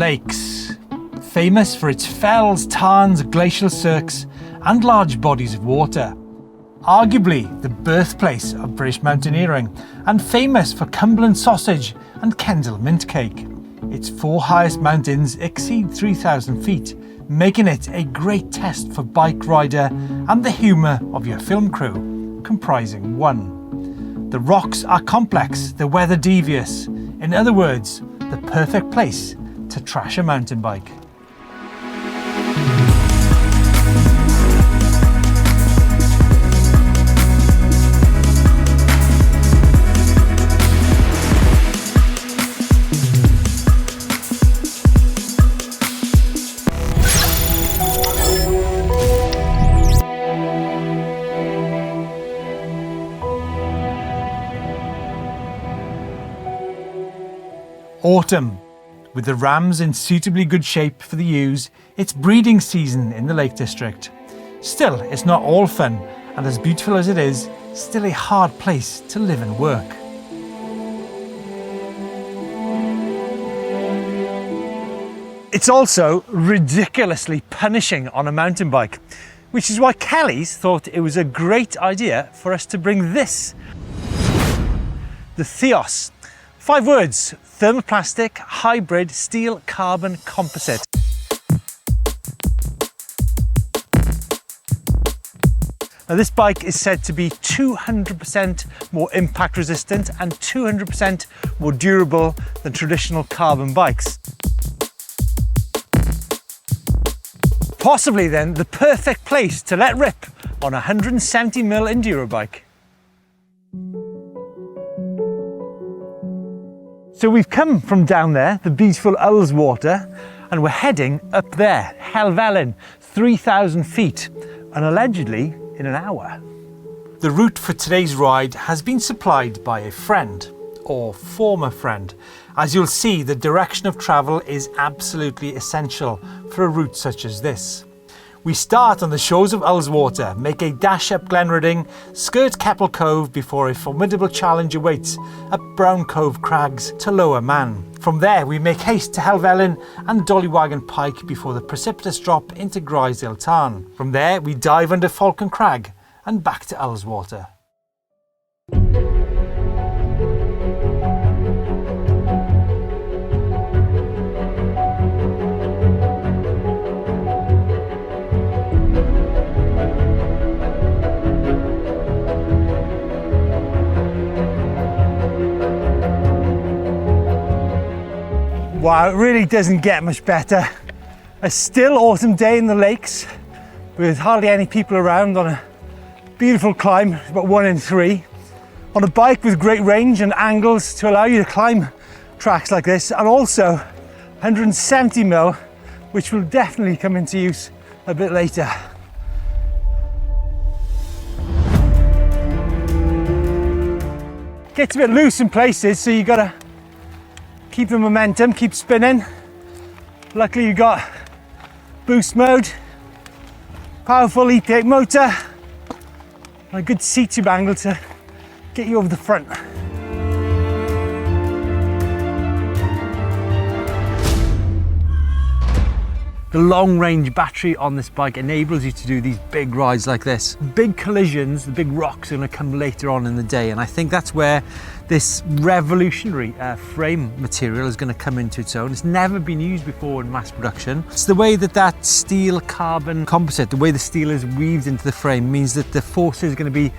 Lakes. Famous for its fells, tarns, glacial cirques and large bodies of water. Arguably the birthplace of British mountaineering and famous for Cumbrian sausage and Kendal mint cake. Its 4 highest mountains exceed 3,000 feet, making it a great test for bike rider and the humour of your film crew, comprising 1. The rocks are complex, the weather devious. In other words, the perfect place to trash a mountain bike. Autumn. With the rams in suitably good shape for the ewes, it's breeding season in the Lake District. Still, it's not all fun, and as beautiful as it is, still a hard place to live and work. It's also ridiculously punishing on a mountain bike, which is why Kellys thought it was a great idea for us to bring this. The Theos. 5 words: thermoplastic, hybrid, steel, carbon, composite. Now this bike is said to be 200% more impact resistant and 200% more durable than traditional carbon bikes. Possibly then the perfect place to let rip on a 170mm enduro bike. So we've come from down there, the beautiful Ullswater, and we're heading up there, Helvellyn, 3,000 feet, and allegedly in an hour. The route for today's ride has been supplied by a friend, or former friend. As you'll see, the direction of travel is absolutely essential for a route such as this. We start on the shores of Ullswater, make a dash up Glenridding, skirt Keppel Cove before a formidable challenge awaits up Brown Cove Crags to Lower Man. From there we make haste to Helvellyn and Dollywagon Pike before the precipitous drop into Grisdale Tarn. From there we dive under Falcon Crag and back to Ullswater. Wow, it really doesn't get much better. A still autumn day in the lakes with hardly any people around on a beautiful climb, about 1 in 3. On a bike with great range and angles to allow you to climb tracks like this, and also 170mm, which will definitely come into use a bit later. Gets a bit loose in places, so you gotta keep the momentum, keep spinning. Luckily you got boost mode, powerful EP8 motor, and a good seat tube angle to get you over the front. The long range battery on this bike enables you to do these big rides like this. Big collisions, the big rocks are going to come later on in the day, and I think that's where this revolutionary frame material is going to come into its own. It's never been used before in mass production. It's the way that that steel carbon composite, the way the steel is weaved into the frame, means that the force is going to be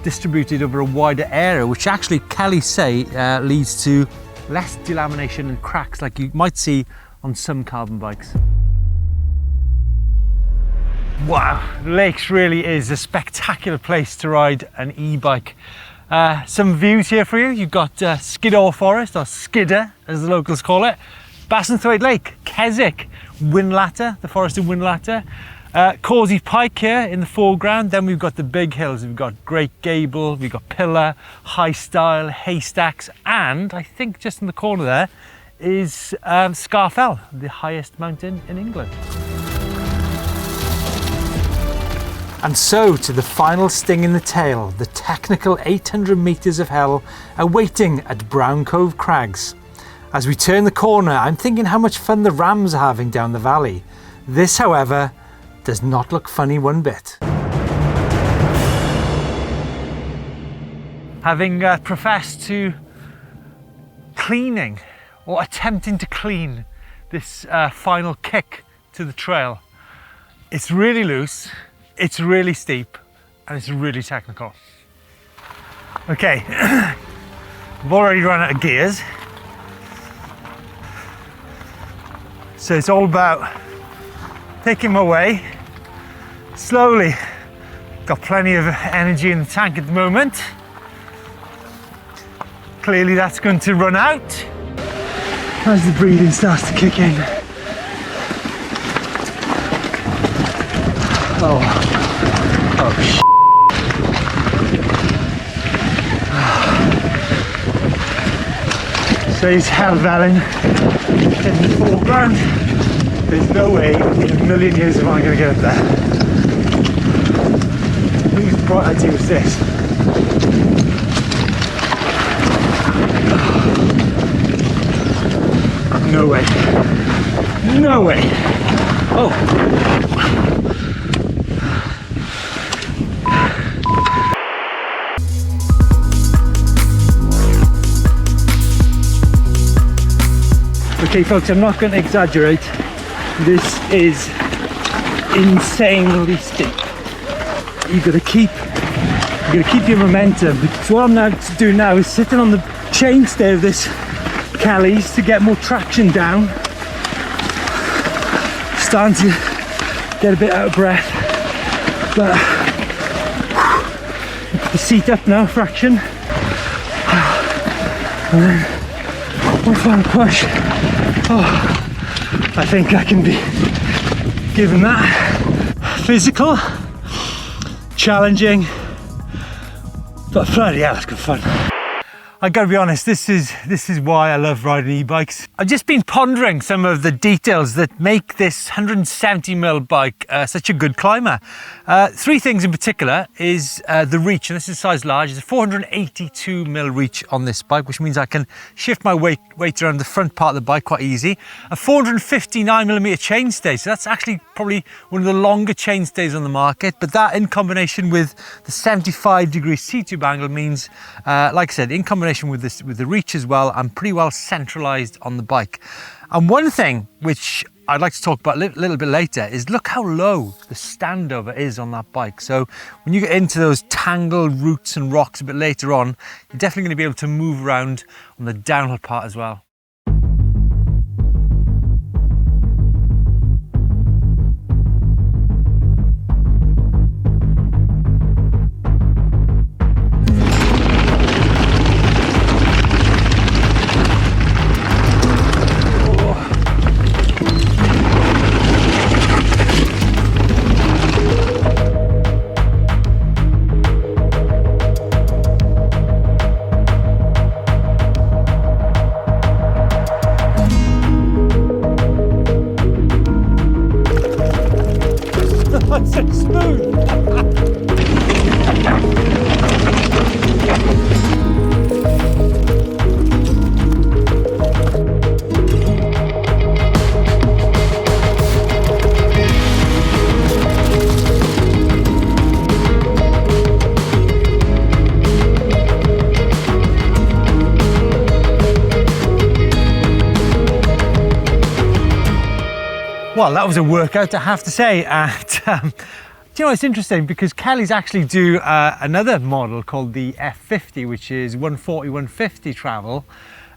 distributed over a wider area, which actually Kellys say leads to less delamination and cracks like you might see on some carbon bikes. Wow, Lakes really is a spectacular place to ride an e-bike. Some views here for you. You've got Skiddaw Forest, or Skidder as the locals call it, Bassenthwaite Lake, Keswick, Whinlatter, the forest of Whinlatter, Causey Pike here in the foreground. Then we've got the big hills. We've got Great Gable, we've got Pillar, High Stile, Haystacks, and I think just in the corner there is Scafell, the highest mountain in England. And so to the final sting in the tail, the technical 800 metres of hell awaiting at Brown Cove Crags. As we turn the corner, I'm thinking how much fun the Rams are having down the valley. This, however, does not look funny one bit. Having professed to cleaning or attempting to clean this final kick to the trail, it's really loose, it's really steep, and it's really technical. Okay, I've already run out of gears. So it's all about taking my way slowly. Got plenty of energy in the tank at the moment. Clearly that's going to run out as the breathing starts to kick in. Oh shit. So it's Helvellyn in the foreground. There's no way in a million years am I going to get up there. Whose bright idea was this? No way. No way. Oh. Okay folks, I'm not going to exaggerate. This is insanely steep. You've got to keep your momentum. Because what I'm now doing now is sitting on the chainstay of this Kellys to get more traction down. Starting to get a bit out of breath, but put the seat up now, fraction, and then one final push. Oh, I think I can be given that. Physical, challenging, but bloody hell, it's good fun. I gotta be honest, this is why I love riding e-bikes. I've just been pondering some of the details that make this 170mm bike such a good climber. Three things in particular is the reach, and this is size large. It's a 482mm reach on this bike, which means I can shift my weight around the front part of the bike quite easy. A 459mm chainstay, so that's actually probably one of the longer chainstays on the market, but that in combination with the 75-degree C-tube angle means, like I said, in combination with the reach as well, I'm pretty well centralized on the bike. And one thing which I'd like to talk about a little bit later is look how low the standover is on that bike. So when you get into those tangled roots and rocks a bit later on, you're definitely going to be able to move around on the downhill part as well. It's so smooth. Well, that was a workout, I have to say. And do you know, it's interesting because Kellys actually do another model called the F50, which is 140/150 travel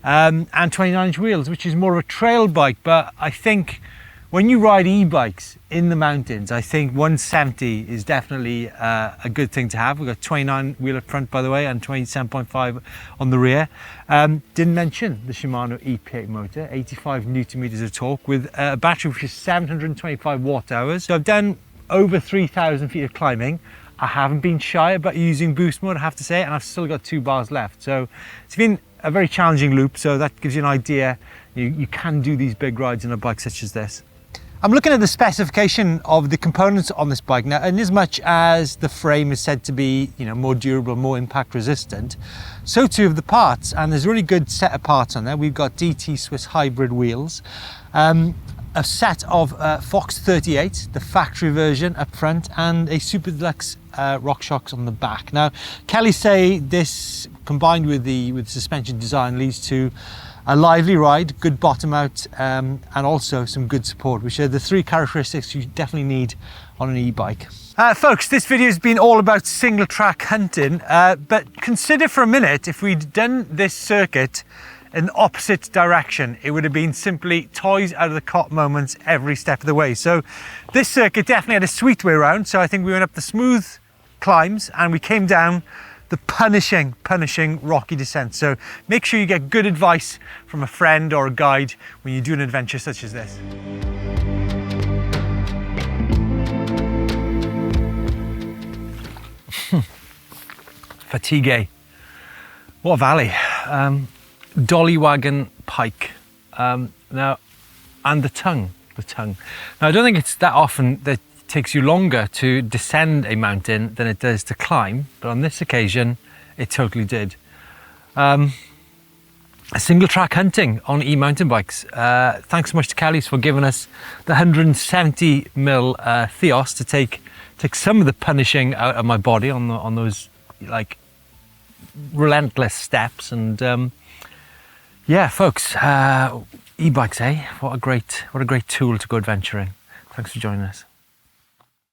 and 29-inch wheels, which is more of a trail bike. But I think when you ride e-bikes in the mountains, I think 170 is definitely a good thing to have. We've got 29 wheel up front, by the way, and 27.5 on the rear. Didn't mention the Shimano EP8 motor, 85 Newton meters of torque with a battery which is 725 watt hours. So I've done over 3,000 feet of climbing. I haven't been shy about using boost mode, I have to say, and I've still got 2 bars left. So it's been a very challenging loop, so that gives you an idea. You can do these big rides on a bike such as this. I'm looking at the specification of the components on this bike now, and as much as the frame is said to be, you know, more durable, more impact resistant, so too of the parts, and there's a really good set of parts on there. We've got DT Swiss hybrid wheels, a set of Fox 38, the factory version up front, and a Super Deluxe RockShox on the back. Now, Kellys say this, combined with the suspension design, leads to a lively ride, good bottom out, and also some good support, which are the three characteristics you definitely need on an e-bike. Folks, this video has been all about single track hunting, but consider for a minute if we'd done this circuit in the opposite direction. It would have been simply toys out of the cot moments every step of the way. So this circuit definitely had a sweet way around. So I think we went up the smooth climbs and we came down the punishing rocky descent. So make sure you get good advice from a friend or a guide when you do an adventure such as this. Fatigue. What a valley. Dolly wagon pike. Now, and the tongue. Now, I don't think it's that often that it takes you longer to descend a mountain than it does to climb, but on this occasion, it totally did. A single track hunting on e-mountain bikes. Thanks so much to Kellys for giving us the 170mm Theos to take some of the punishing out of my body on those like relentless steps. And yeah, folks, e-bikes, eh? What a great tool to go adventuring. Thanks for joining us.